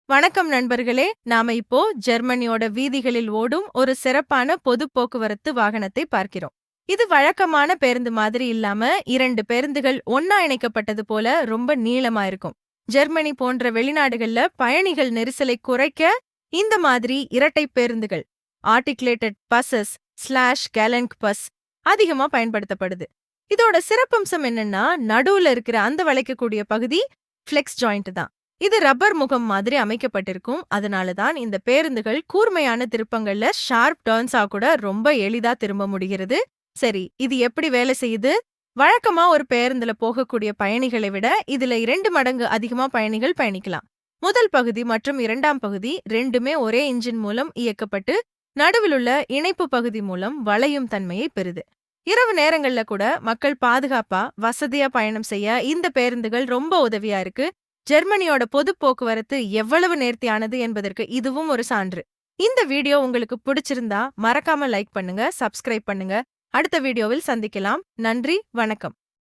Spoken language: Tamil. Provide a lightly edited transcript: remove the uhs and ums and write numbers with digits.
வணக்கம் நண்பர்களே. நாம இப்போ ஜெர்மனியோட வீதிகளில் ஓடும் ஒரு சிறப்பான பொது போக்குவரத்து வாகனத்தை பார்க்கிறோம். இது வழக்கமான பேருந்து மாதிரி இல்லாம 2 பேருந்துகள் ஒன்னா இணைக்கப்பட்டது போல ரொம்ப நீளமா இருக்கும். ஜெர்மனி போன்ற வெளிநாடுகள்ல பயணிகள் நெரிசலை குறைக்க இந்த மாதிரி இரட்டை பேருந்துகள் ஆர்டிகுலேட்டட் பஸ்ஸஸ் ஸ்லாஷ் கேலன்க் பஸ் அதிகமா பயன்படுத்தப்படுது. இதோட சிறப்பம்சம் என்னன்னா, நடுவுல இருக்கிற அந்த வளைக்கக்கூடிய பகுதி ஃப்ளெக்ஸ் ஜாயிண்ட் தான். இது ரப்பர் முகம் மாதிரி அமைக்கப்பட்டிருக்கும். அதனால தான் இந்த பேருந்துகள் கூர்மையான திருப்பங்கள்ல ஷார்ப் டர்ன்ஸா கூட ரொம்ப எளிதா திரும்ப முடிகிறது. சரி, இது எப்படி வேலை செய்யுது? வழக்கமா ஒரு பேருந்துல போகக்கூடிய பயணிகளை விட இதுல 2 மடங்கு அதிகமா பயணிகள் பயணிக்கலாம். முதல் பகுதி மற்றும் 2ஆம் பகுதி ரெண்டுமே ஒரே இன்ஜின் மூலம் இயக்கப்பட்டு நடுவிலுள்ள இணைப்பு பகுதி மூலம் வளையும் தன்மையை பெறுது. இரவு நேரங்கள்ல கூட மக்கள் பாதுகாப்பா வசதியா பயணம் செய்ய இந்த பேருந்துகள் ரொம்ப உதவியா இருக்கு. ஜெர்மனியோட பொது போக்குவரத்து எவ்வளவு நேர்த்தியானது என்பதற்கு இதுவும் ஒரு சான்று. இந்த வீடியோ உங்களுக்கு பிடிச்சிருந்தா மறக்காம லைக் பண்ணுங்க, சப்ஸ்கிரைப் பண்ணுங்க. அடுத்த வீடியோவில் சந்திக்கலாம். நன்றி, வணக்கம்.